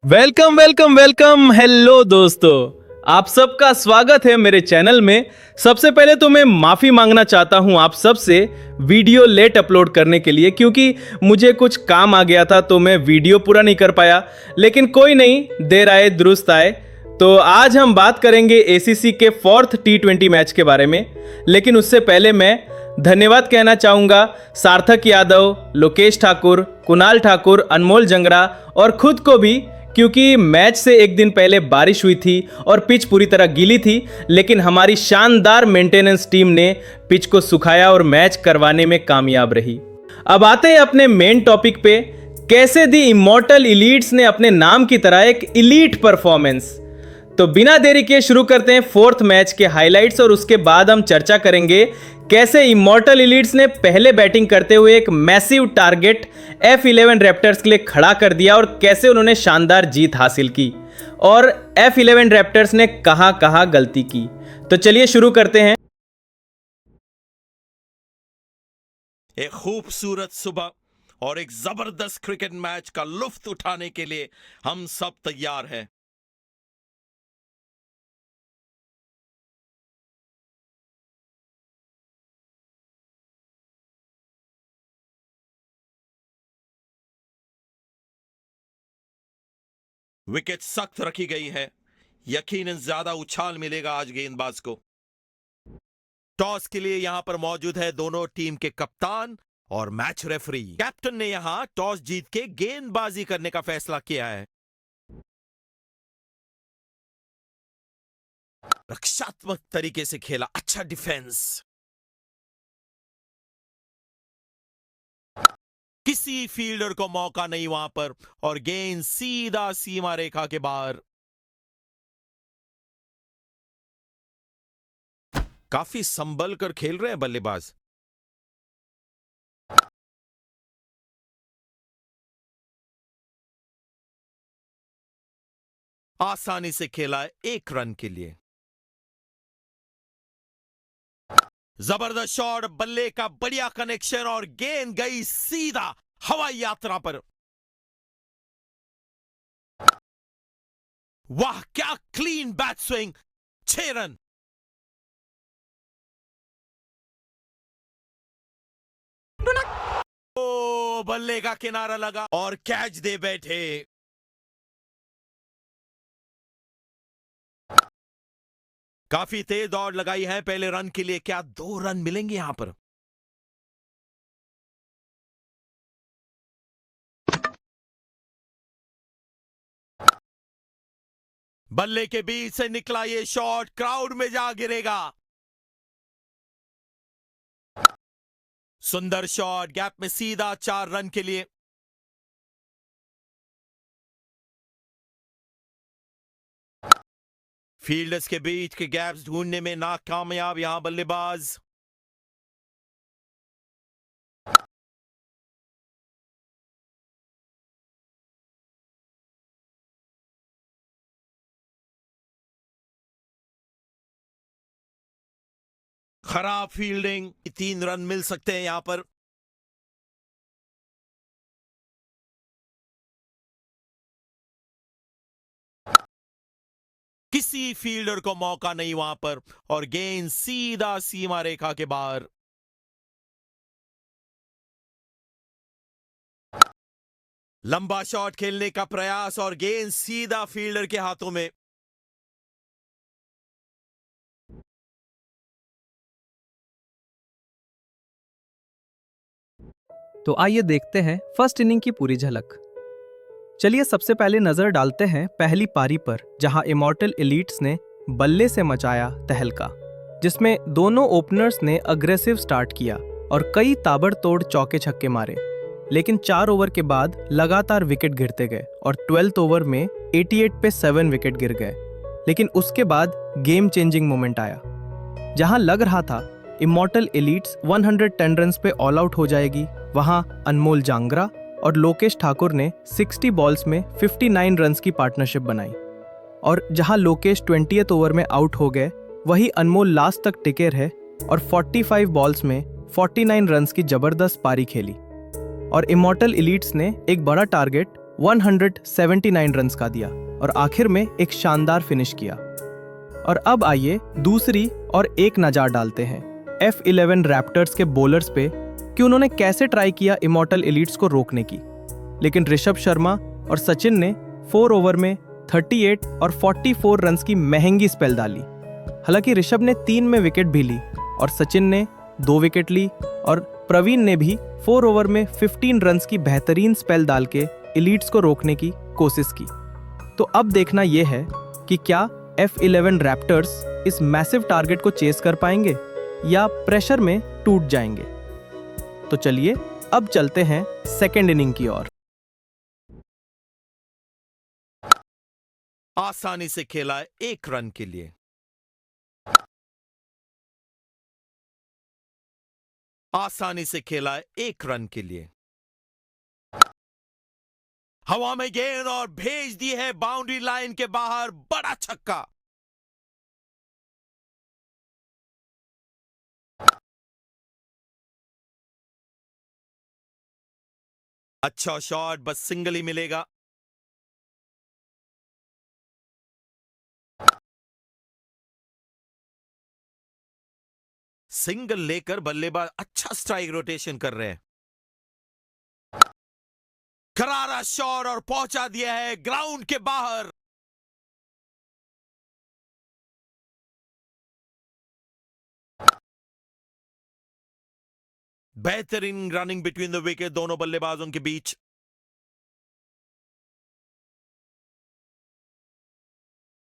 Welcome welcome welcome. Hello दोस्तों, आप सबका स्वागत है मेरे चैनल में। सबसे पहले तो मैं माफ़ी मांगना चाहता हूं आप सबसे वीडियो लेट अपलोड करने के लिए, क्योंकि मुझे कुछ काम आ गया था तो मैं वीडियो पूरा नहीं कर पाया। लेकिन कोई नहीं, देर आए दुरुस्त आए। तो आज हम बात करेंगे एसीसी के 4th T20 मैच के बारे में। लेकिन उससे पहले मैं धन्यवाद कहना चाहूँगा सार्थक यादव, लोकेश ठाकुर, कुणाल ठाकुर, अनमोल जंगरा और खुद को भी, क्योंकि मैच से एक दिन पहले बारिश हुई थी और पिच पूरी तरह गीली थी। लेकिन हमारी शानदार मेंटेनेंस टीम ने पिच को सुखाया और मैच करवाने में कामयाब रही। अब आते हैं अपने मेन टॉपिक पे, कैसे दी इमॉर्टल इलीट्स ने अपने नाम की तरह एक इलीट परफॉर्मेंस। तो बिना देरी के शुरू करते हैं 4th मैच के हाइलाइट्स, और उसके बाद हम चर्चा करेंगे कैसे इमॉर्टल इलीट्स ने पहले बैटिंग करते हुए एक मैसिव टारगेट F11 रैप्टर्स के लिए खड़ा कर दिया और कैसे उन्होंने शानदार जीत हासिल की, और F11 रैप्टर्स ने कहां कहां गलती की। तो चलिए शुरू करते हैं। एक खूबसूरत सुबह और एक जबरदस्त क्रिकेट मैच का लुफ्त उठाने के लिए हम सब तैयार हैं। विकेट सख्त रखी गई है, यकीनन ज्यादा उछाल मिलेगा आज गेंदबाज को। टॉस के लिए यहां पर मौजूद है दोनों टीम के कप्तान और मैच रेफरी। कैप्टन ने यहां टॉस जीत के गेंदबाजी करने का फैसला किया है। रक्षात्मक तरीके से खेला, अच्छा डिफेंस। किसी फील्डर को मौका नहीं वहां पर, और गेंद सीधा सीमा रेखा के बाहर। काफी संभल कर खेल रहे हैं बल्लेबाज। आसानी से खेला है 1 रन के लिए। जबरदस्त शॉट, बल्ले का बढ़िया कनेक्शन और गेंद गई सीधा हवाई यात्रा पर। वाह क्या क्लीन बैट स्विंग, 6 रन। ओ बल्ले का किनारा लगा और कैच दे बैठे। काफी तेज दौड़ लगाई है पहले रन के लिए। क्या 2 रन मिलेंगे यहां पर? बल्ले के बीच से निकला ये शॉट क्राउड में जा गिरेगा। सुंदर शॉट, गैप में सीधा 4 रन के लिए। फील्डर्स के बीच के गैप्स ढूंढने में नाकामयाब यहां बल्लेबाज। खराब फील्डिंग, 3 रन मिल सकते हैं यहां पर। किसी फील्डर को मौका नहीं वहां पर, और गेंद सीधा सीमा रेखा के बाहर। लंबा शॉट खेलने का प्रयास और गेंद सीधा फील्डर के हाथों में। तो आइए देखते हैं फर्स्ट इनिंग की पूरी झलक। चलिए सबसे पहले नजर डालते हैं पहली पारी पर, जहां इमॉर्टल इलीट्स ने बल्ले से मचाया तहलका, जिसमें दोनों ओपनर्स ने अग्रेसिव स्टार्ट किया और कई ताबड़तोड़ चौके छक्के मारे। लेकिन 4 ओवर के बाद लगातार विकेट गिरते गए और 12th ओवर में 88 पे 7 विकेट गिर गए। लेकिन उसके बाद गेम चेंजिंग मोमेंट आया, जहां लग रहा था इमॉर्टल इलीट्स 110 रन्स पे ऑल आउट हो जाएगी। वहां अनमोल जांगरा और लोकेश ठाकुर ने 60 बॉल्स में 59 रन्स की पार्टनरशिप बनाई, और जहां लोकेश 20th ओवर में आउट हो गए, वही अनमोल लास्ट तक टिके रहे और 45 बॉल्स में 49 रन्स की जबरदस्त पारी खेली। और इमॉर्टल इलीट्स ने एक बड़ा टारगेट 179 रन्स का दिया और आखिर में एक शानदार फिनिश किया। और अब आइए दूसरी और एक नज़र डालते हैं F11 रैप्टर्स के बॉलर्स पे कि उन्होंने कैसे ट्राई किया इमॉर्टल एलीट्स को रोकने की। लेकिन ऋषभ शर्मा और सचिन ने 4 ओवर में 38 और 44 रन्स की महंगी स्पेल डाली। हालांकि ऋषभ ने 3 में विकेट भी ली और सचिन ने 2 विकेट ली और प्रवीण ने भी 4 ओवर में 15 रन्स की बेहतरीन स्पेल डाल के एलीट्स को रोकने की कोशिश की। तो अब देखना यह है कि क्या F11 रैप्टर्स इस मैसिव टारगेट को चेस कर पाएंगे या प्रेशर में टूट जाएंगे। तो चलिए अब चलते हैं सेकेंड इनिंग की ओर। आसानी से खेला 1 रन के लिए। आसानी से खेला 1 रन के लिए। हवा में गेंद और भेज दी है बाउंड्री लाइन के बाहर, बड़ा छक्का। अच्छा शॉट, बस सिंगल ही मिलेगा। सिंगल लेकर बल्लेबाज अच्छा स्ट्राइक रोटेशन कर रहे हैं। करारा शॉट और पहुंचा दिया है ग्राउंड के बाहर। बेहतरीन रनिंग बिटवीन द विकेट दोनों बल्लेबाजों के बीच।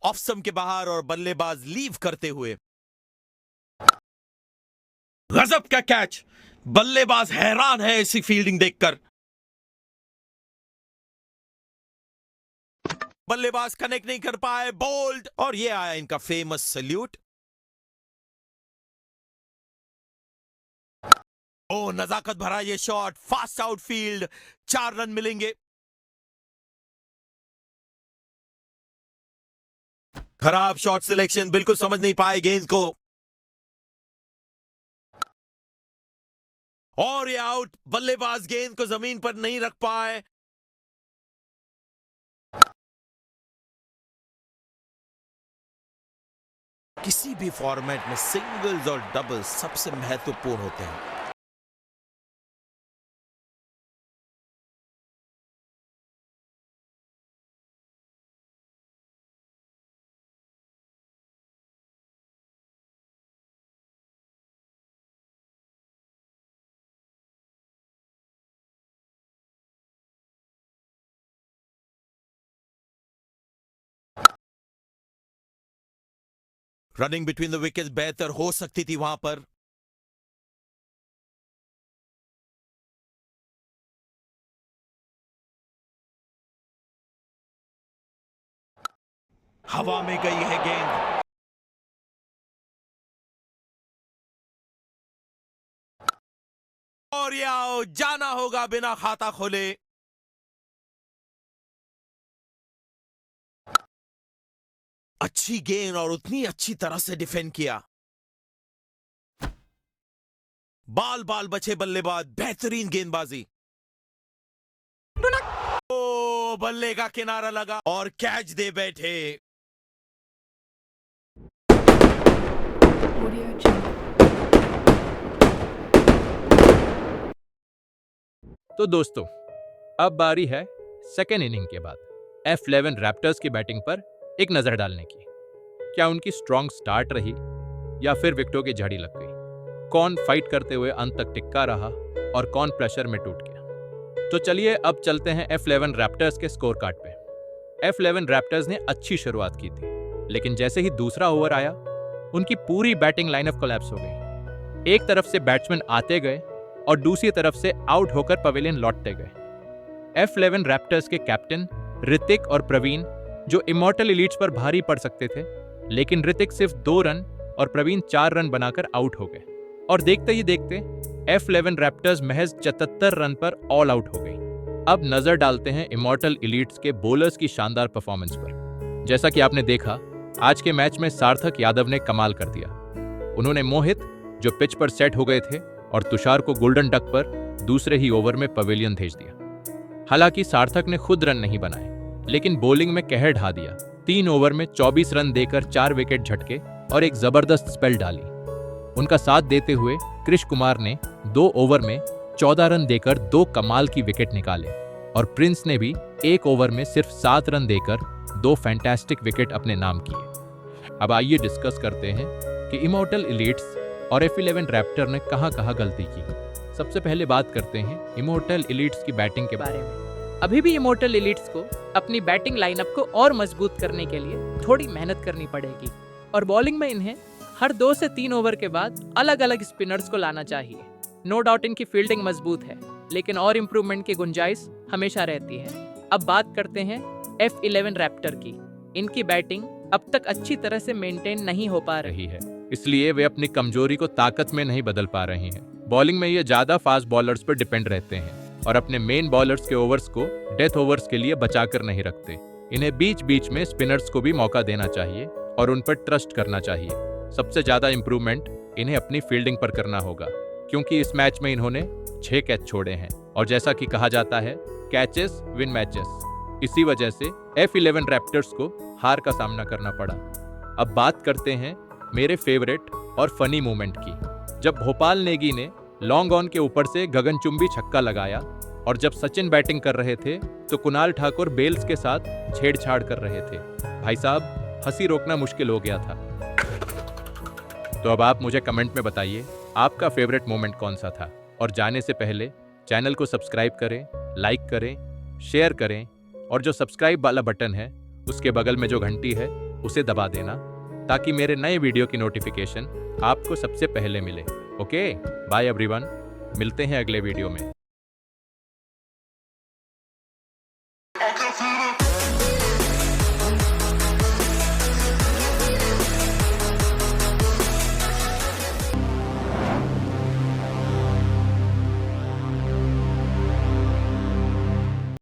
ऑफ स्टंप के बाहर और बल्लेबाज लीव करते हुए। गजब का कैच, बल्लेबाज हैरान है ऐसी फील्डिंग देखकर। बल्लेबाज कनेक्ट नहीं कर पाए, बोल्ड, और ये आया इनका फेमस सैल्यूट। ओ नजाकत भरा ये शॉट, फास्ट आउटफील्ड, 4 रन मिलेंगे। खराब शॉट सिलेक्शन, बिल्कुल समझ नहीं पाए गेंद को, और ये आउट। बल्लेबाज गेंद को जमीन पर नहीं रख पाए। किसी भी फॉर्मेट में सिंगल्स और डबल्स सबसे महत्वपूर्ण होते हैं। रनिंग बिटवीन द विकेट्स बेहतर हो सकती थी वहां पर। हवा में गई है गेंद, और ये आउट, जाना होगा बिना खाता खोले। अच्छी गेंद और उतनी अच्छी तरह से डिफेंड किया। बाल बाल बचे बल्लेबाज, बेहतरीन गेंदबाजी। ओ बल्ले का किनारा लगा और कैच दे बैठे। तो दोस्तों, अब बारी है सेकेंड इनिंग के बाद F11 रैप्टर्स की बैटिंग पर एक नजर डालने की। क्या उनकी स्ट्रॉन्ग स्टार्ट रही या फिर विकेटों की झड़ी लग गई? कौन फाइट करते हुए अंत तक टिक्का रहा और कौन प्रेशर में टूट गया? तो चलिए अब चलते हैं F11 रैप्टर्स के स्कोर कार्ड पे। F11 रैप्टर्स ने अच्छी शुरुआत की थी, लेकिन जैसे ही दूसरा ओवर आया, उनकी पूरी बैटिंग लाइनअप कोलैप्स हो गई। एक तरफ से बैट्समैन आते गए और दूसरी तरफ से आउट होकर पवेलियन लौटते गए। F11 रैप्टर्स के कैप्टन ऋतिक और प्रवीण, जो इमॉर्टल एलीट्स पर भारी पड़ सकते थे, लेकिन ऋतिक सिर्फ 2 रन और प्रवीण 4 रन बनाकर आउट हो गए। और देखते ही देखते F11 रैप्टर्स महज 74 रन पर ऑल आउट हो गई। अब नजर डालते हैं इमॉर्टल एलीट्स के बॉलर्स की शानदार परफॉर्मेंस पर। जैसा कि आपने देखा, आज के मैच में सार्थक यादव ने कमाल कर दिया। उन्होंने मोहित, जो पिच पर सेट हो गए थे, और तुषार को गोल्डन डक पर दूसरे ही ओवर में पवेलियन भेज दिया। हालांकि सार्थक ने खुद रन नहीं बनाए, लेकिन बॉलिंग में कहर ढा दिया। 3 ओवर में 24 रन देकर 4 विकेट झटके और एक जबरदस्त स्पेल डाली। उनका साथ देते हुए कृष कुमार ने 2 ओवर में 14 रन देकर 2 कमाल की विकेट निकाले और प्रिंस ने भी 1 ओवर में सिर्फ 7 रन देकर 2 फैंटास्टिक विकेट अपने नाम किए। अब आइए डिस्कस करते हैं कि इमॉर्टल एलीट्स और F11 रैप्टर ने कहां गलती की। सबसे पहले बात करते हैं इमॉर्टल एलीट्स की बैटिंग के बारे में। अभी भी इमॉर्टल एलीट्स को अपनी बैटिंग लाइनअप को और मजबूत करने के लिए थोड़ी मेहनत करनी पड़ेगी और बॉलिंग में इन्हें हर 2 से 3 ओवर के बाद अलग अलग स्पिनर्स को लाना चाहिए। नो डाउट इनकी फील्डिंग मजबूत है, लेकिन और इम्प्रूवमेंट की गुंजाइश हमेशा रहती है। अब बात करते हैं F11 रैप्टर की। इनकी बैटिंग अब तक अच्छी तरह से मेंटेन नहीं हो पा रही है, इसलिए वे अपनी कमजोरी को ताकत में नहीं बदल पा रहे हैं। बॉलिंग में ये ज्यादा फास्ट बॉलर्स पर डिपेंड रहते हैं और अपने मेन बॉलर्स के ओवर्स को डेथ ओवर्स के लिए बचाकर नहीं रखते। इन्हें बीच बीच में स्पिनर्स को भी मौका देना चाहिए और उन पर ट्रस्ट करना चाहिए। सबसे ज्यादा इंप्रूवमेंट इन्हें अपनी फील्डिंग पर करना होगा, क्योंकि इस मैच में इन्होंने 6 कैच छोड़े हैं और जैसा कि कहा जाता है, कैचेस विन मैचेस। इसी वजह से F11 रैप्टर्स को हार का सामना करना पड़ा। अब बात करते हैं मेरे फेवरेट और फनी मोमेंट की। जब भोपाल नेगी ने लॉन्ग ऑन के ऊपर से गगनचुंबी छक्का लगाया और जब सचिन बैटिंग कर रहे थे तो कुणाल ठाकुर बेल्स के साथ छेड़छाड़ कर रहे थे। भाई साहब, हंसी रोकना मुश्किल हो गया था। तो अब आप मुझे कमेंट में बताइए आपका फेवरेट मोमेंट कौन सा था। और जाने से पहले चैनल को सब्सक्राइब करें, लाइक करें, शेयर करें और जो सब्सक्राइब वाला बटन है उसके बगल में जो घंटी है उसे दबा देना, ताकि मेरे नए वीडियो की नोटिफिकेशन आपको सबसे पहले मिले। ओके, बाय एवरीवन, मिलते हैं अगले वीडियो में।